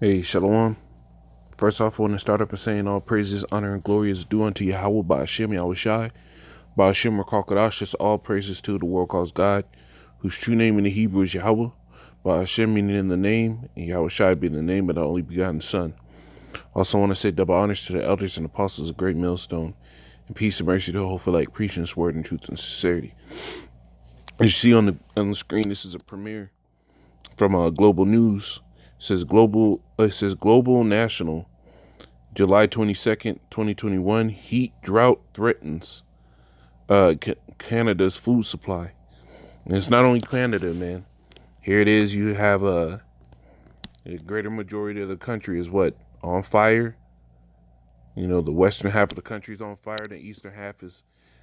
Hey, Shalom. First off, I want to start up by saying all praises, honor, and glory is due unto Yahweh, Ba'ashem, Yahweh Shai. Ba'ashem, Rakakadash, just all praises to the world calls God, whose true name in the Hebrew is Yahweh. Ba'ashem meaning in the name, and Yahweh Shai being the name of the only begotten Son. Also want to say double honors to the elders and apostles of Great Millstone, and peace and mercy to the whole for like preaching this word in truth and sincerity. As you see on the screen, this is a premiere from Global News. It says Global National, July 22nd, 2021, heat drought threatens Canada's food supply. And it's not only Canada, man. Here it is. You have a greater majority of the country is what? On fire. You know, the western half of the country is on fire. The eastern half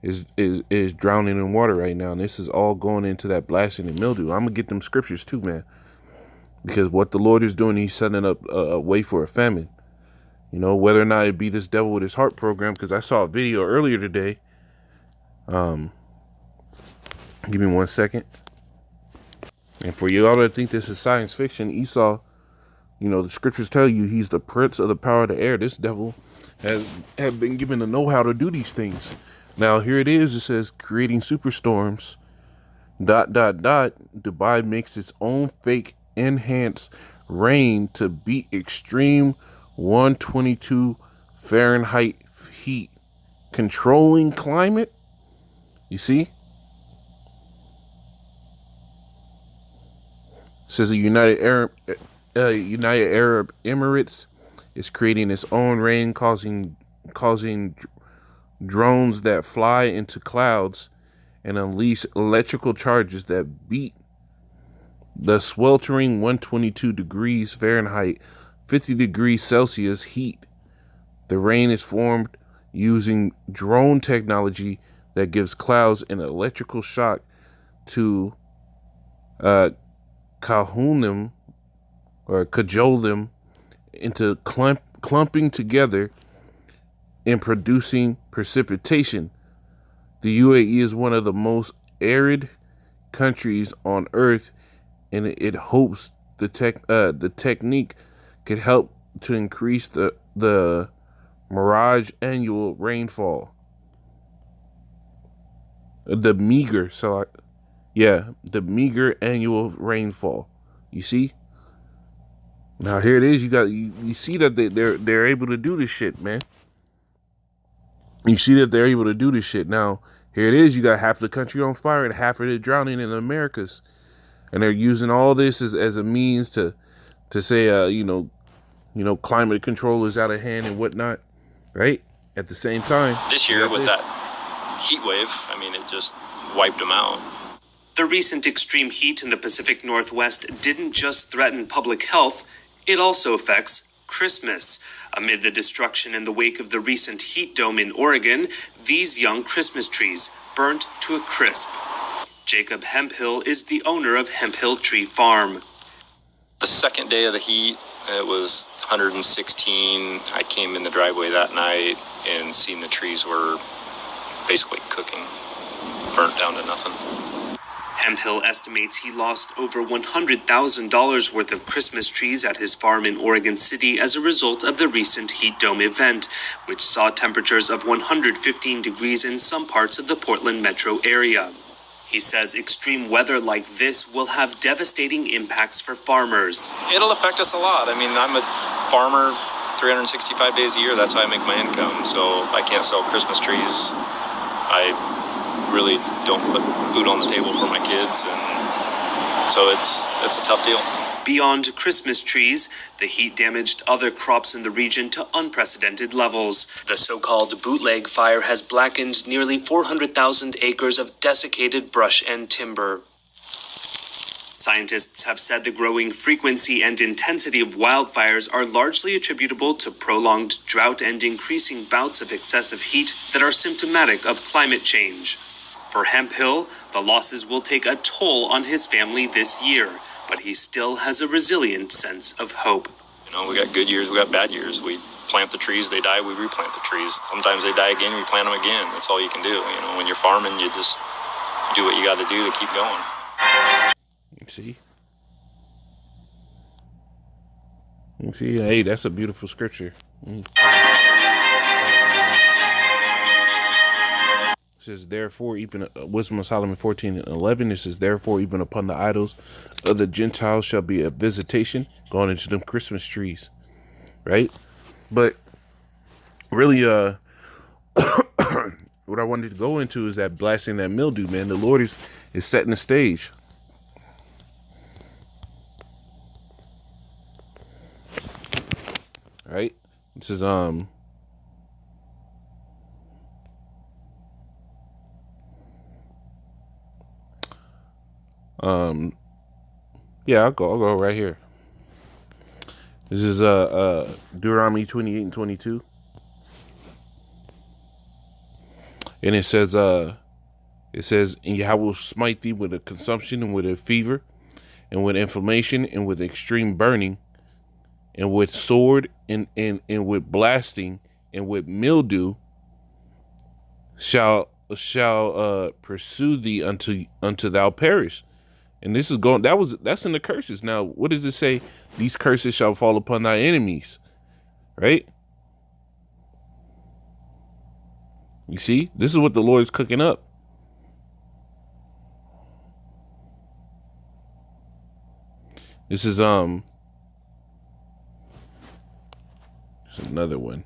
is drowning in water right now. And this is all going into that blasting and mildew. I'm going to get them scriptures too, man. Because what the Lord is doing, he's setting up a way for a famine. You know, whether or not it be this devil with his heart program, because I saw a video earlier today. Give me 1 second. And for y'all that think this is science fiction, Esau, you know, the scriptures tell you he's the prince of the power of the air. This devil has been given the know-how to do these things. Now, here it is. It says, creating superstorms, ... Dubai makes its own fake enhanced rain to beat extreme 122 Fahrenheit heat. Controlling climate? You see? It says the United Arab Emirates is creating its own rain, causing drones that fly into clouds and unleash electrical charges that beat the sweltering 122 degrees Fahrenheit, 50 degrees Celsius heat. The rain is formed using drone technology that gives clouds an electrical shock to cajole them into clumping together and producing precipitation. The UAE is one of the most arid countries on earth, and it hopes the technique could help to increase the mirage annual rainfall. The meager annual rainfall. You see? Now here it is. You see that they're able to do this shit, man. You see that they're able to do this shit. Now here it is. You got half the country on fire and half of it drowning in the Americas, and they're using all this as a means to say climate control is out of hand and whatnot, right? At the same time, this year with that heat wave, I mean, it just wiped them out. The recent extreme heat in the Pacific Northwest didn't just threaten public health, it also affects Christmas. Amid the destruction in the wake of the recent heat dome in Oregon, these young Christmas trees burnt to a crisp. Jacob Hemphill is the owner of Hemphill Tree Farm. The second day of the heat, it was 116. I came in the driveway that night and seen the trees were basically cooking, burnt down to nothing. Hemphill estimates he lost over $100,000 worth of Christmas trees at his farm in Oregon City as a result of the recent heat dome event, which saw temperatures of 115 degrees in some parts of the Portland metro area. He says extreme weather like this will have devastating impacts for farmers. It'll affect us a lot. I mean, I'm a farmer 365 days a year. That's how I make my income. So if I can't sell Christmas trees, I really don't put food on the table for my kids. And so it's a tough deal. Beyond Christmas trees, the heat damaged other crops in the region to unprecedented levels. The so-called bootleg fire has blackened nearly 400,000 acres of desiccated brush and timber. Scientists have said the growing frequency and intensity of wildfires are largely attributable to prolonged drought and increasing bouts of excessive heat that are symptomatic of climate change. For Hemphill, the losses will take a toll on his family this year, but he still has a resilient sense of hope. You know, we got good years, we got bad years. We plant the trees, they die, we replant the trees. Sometimes they die again, we plant them again. That's all you can do. You know, when you're farming, you just do what you got to do to keep going. See? You see, hey, that's a beautiful scripture. It says, therefore, even Wisdom of Solomon 14:11. It says, therefore, even upon the idols of the Gentiles shall be a visitation, going into them Christmas trees, right? But really, what I wanted to go into is that blasting that mildew, man. The Lord is setting the stage. Right? This is yeah, I'll go right here. This is Deuteronomy 28:22. And it says, and Yahweh will smite thee with a consumption and with a fever and with inflammation and with extreme burning and with sword and with blasting and with mildew shall pursue thee unto thou perish. And this is going, that's in the curses. Now, what does it say? These curses shall fall upon thy enemies, right? You see, this is what the Lord is cooking up. This is another one.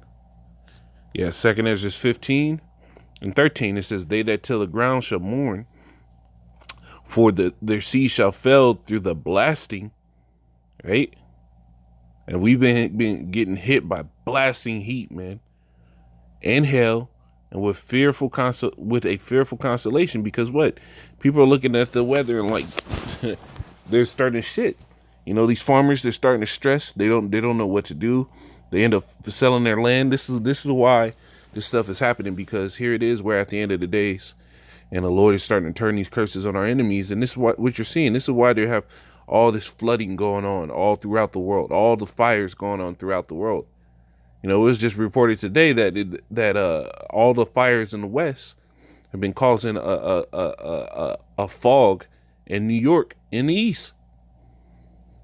Yeah, 2 Ezra 15:13. It says, they that till the ground shall mourn, for their seed shall fail through the blasting, right? And we've been getting hit by blasting heat, man, and hell, and with a fearful constellation, because what? People are looking at the weather and like they're starting shit. You know, these farmers, they're starting to stress. They don't know what to do. They end up selling their land. This is why this stuff is happening, because here it is, we're at the end of the days, and the Lord is starting to turn these curses on our enemies. And this is what you're seeing. This is why they have all this flooding going on all throughout the world, all the fires going on throughout the world. You know, it was just reported today that all the fires in the West have been causing a fog in New York in the East,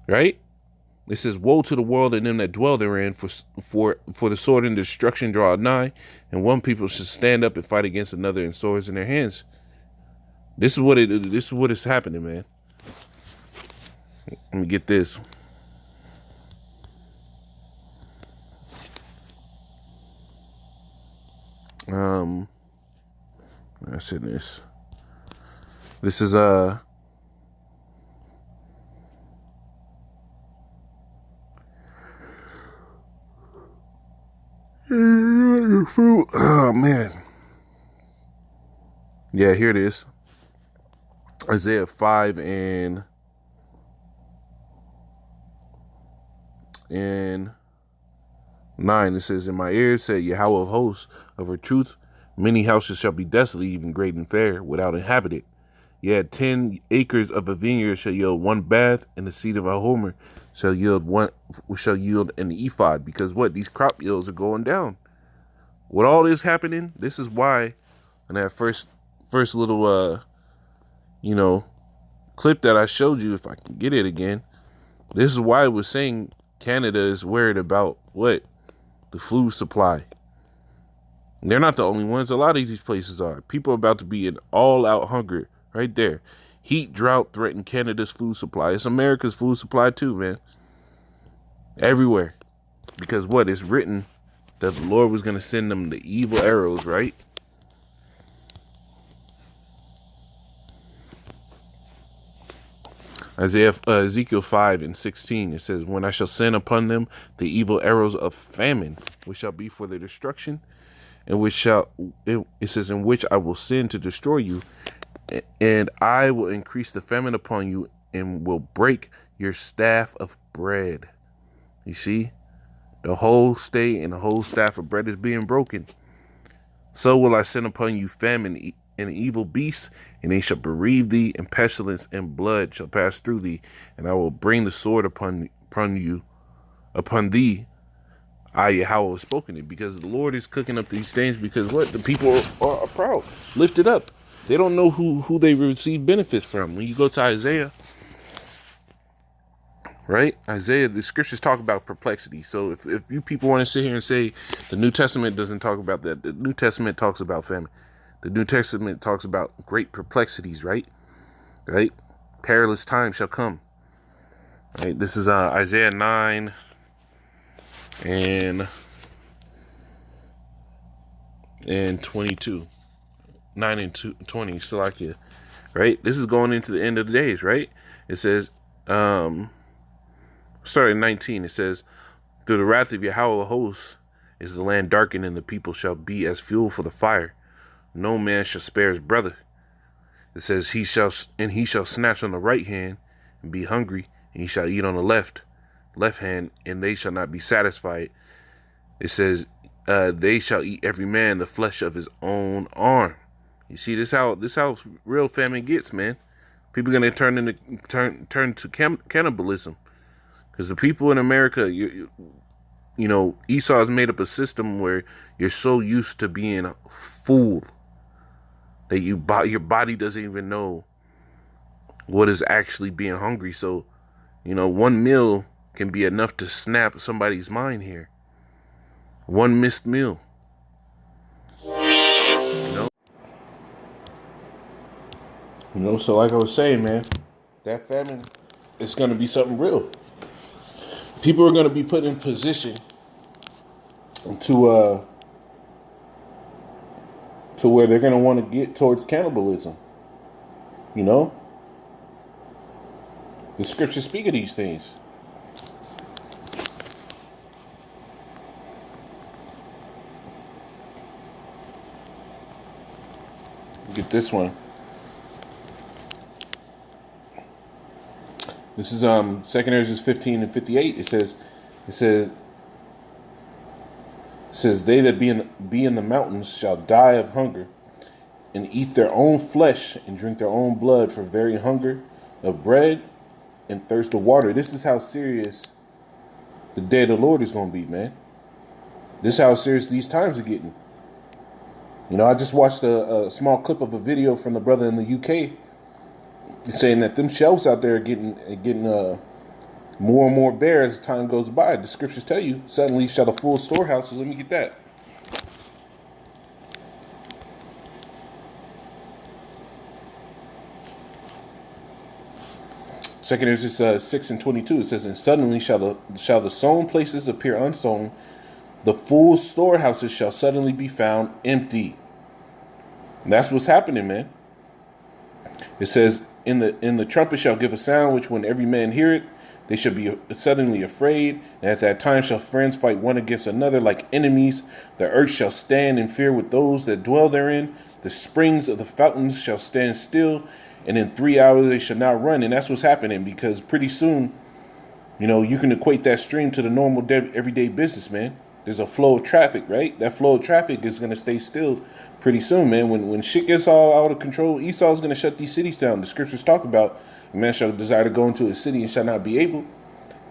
right? It says, woe to the world and them that dwell therein, for the sword and destruction draw nigh, and one people should stand up and fight against another in swords in their hands. This is what is happening, man. Let me get this. I said this. This is oh man. Yeah, here it is. Isaiah 5 and 9. It says, in my ears said Yahweh of hosts, of her truth, many houses shall be desolate, even great and fair, without inhabitant. Yet 10 acres of a vineyard shall yield one bath, and the seed of a homer shall yield an ephod. Because what? These crop yields are going down. With all this happening, this is why in that first little clip that I showed you, if I can get it again, this is why I was saying Canada is worried about what? The food supply. And they're not the only ones. A lot of these places are. People are about to be in all-out hunger right there. Heat, drought threaten Canada's food supply. It's America's food supply too, man. Everywhere. Because what? It's written that the Lord was going to send them the evil arrows, right? Ezekiel 5 and 16, it says, when I shall send upon them the evil arrows of famine, which shall be for their destruction, and it says, in which I will send to destroy you, and I will increase the famine upon you, and will break your staff of bread. You see, the whole state and the whole staff of bread is being broken. So will I send upon you famine and evil beasts, and they shall bereave thee, and pestilence and blood shall pass through thee, and I will bring the sword upon thee. I, Yahweh, have spoken it. Because the Lord is cooking up these things, because what? The people are proud, lifted up. They don't know who they receive benefits from. When you go to Isaiah right? Isaiah, the scriptures talk about perplexity. So if you people want to sit here and say the New Testament doesn't talk about that, the New Testament talks about famine. The New Testament talks about great perplexities, right? Right? Perilous times shall come. Right? This is Isaiah 9 and 22. 9 and 20, Salakia. Right? This is going into the end of the days, right? It says, starting 19, it says, through the wrath of Yahweh of hosts is the land darkened, and the people shall be as fuel for the fire. No man shall spare his brother. It says, he shall snatch on the right hand and be hungry, and he shall eat on the left hand, and they shall not be satisfied. It says, they shall eat every man the flesh of his own arm. You see, this how real famine gets, man. People are gonna turn to cannibalism, because the people in America, you know, Esau has made up a system where you're so used to being fooled that your body doesn't even know what is actually being hungry. So, you know, one meal can be enough to snap somebody's mind here. One missed meal. You know, so like I was saying, man, that famine is going to be something real. People are going to be put in position to where they're going to want to get towards cannibalism. You know, the scriptures speak of these things. Get this one. This is 2 Ezra 15 and 58. It says they that be in the mountains shall die of hunger, and eat their own flesh and drink their own blood for very hunger of bread and thirst of water. This is how serious the day of the Lord is going to be, man. This is how serious these times are getting. You know, I just watched a small clip of a video from the brother in the UK saying that them shelves out there are getting more and more bare as time goes by. The scriptures tell you, suddenly shall the full storehouses. Let me get that. Second Ezra 6 and 22. It says, and suddenly shall the sown places appear unsown. The full storehouses shall suddenly be found empty. And that's what's happening, man. It says, in the trumpet shall give a sound, which when every man hear it, they shall be suddenly afraid. And at that time shall friends fight one against another like enemies. The earth shall stand in fear with those that dwell therein. The springs of the fountains shall stand still. And in 3 hours they shall not run. And that's what's happening, because pretty soon, you know, you can equate that stream to the normal everyday business, man. There's a flow of traffic, right? That flow of traffic is going to stay still pretty soon, man. When shit gets all out of control, Esau's going to shut these cities down. The scriptures talk about a man shall desire to go into a city and shall not be able.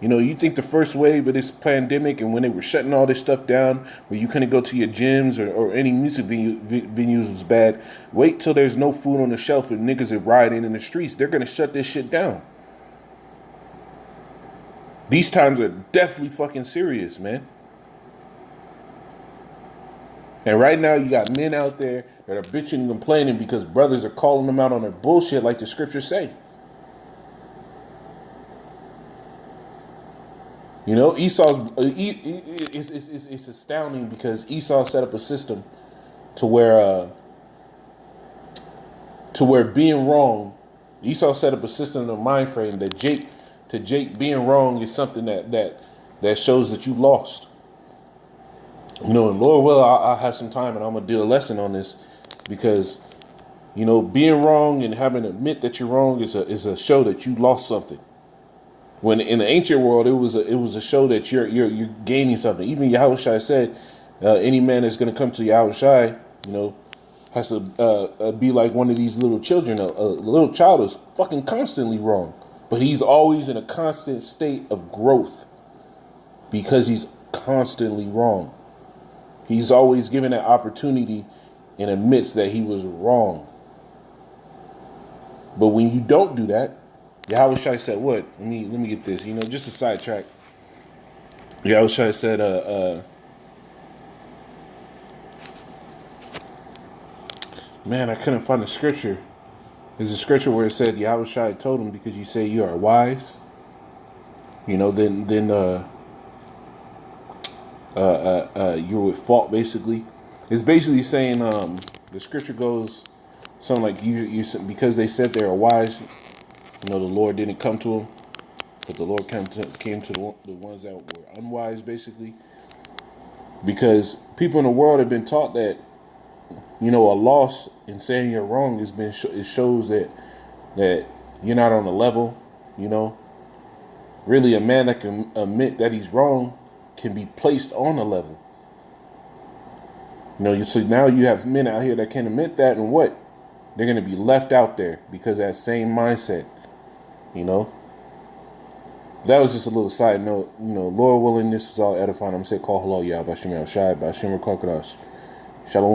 You know, you think the first wave of this pandemic and when they were shutting all this stuff down, where you couldn't go to your gyms or any music venues was bad. Wait till there's no food on the shelf and niggas are rioting in the streets. They're going to shut this shit down. These times are definitely fucking serious, man. And right now, you got men out there that are bitching and complaining because brothers are calling them out on their bullshit, like the scriptures say. You know, Esau's it's astounding, because Esau set up a system to where being wrong. Esau set up a system in the mind frame that Jake being wrong is something that shows that you lost. You know, and Lord will, I'll have some time and I'm going to do a lesson on this, because, you know, being wrong and having to admit that you're wrong is a show that you lost something. When in the ancient world, it was a show that you're gaining something. Even Yahushua said, any man that's going to come to Yahushua, you know, has to be like one of these little children. A little child is fucking constantly wrong, but he's always in a constant state of growth because he's constantly wrong. He's always given that opportunity and admits that he was wrong. But when you don't do that, Yahweh Shai said what? Let me get this. Just a sidetrack. Yahweh Shai said, man, I couldn't find the scripture. There's a scripture where it said Yahweh Shai told him, because you say you are wise, then you're with fault. Basically, it's basically saying the scripture goes something like you because they said they are wise. The Lord didn't come to them, but the Lord came to the ones that were unwise, basically. Because people in the world have been taught that a loss in saying you're wrong it shows that you're not on the level. Really, a man that can admit that he's wrong can be placed on a level. So now you have men out here that can admit that, and what? They're going to be left out there because of that same mindset. That was just a little side note. Lord willing, this is all edifying. I'm going to say, call hello, y'all. Bashim El Shai, Bashim Kokodash. Shalom.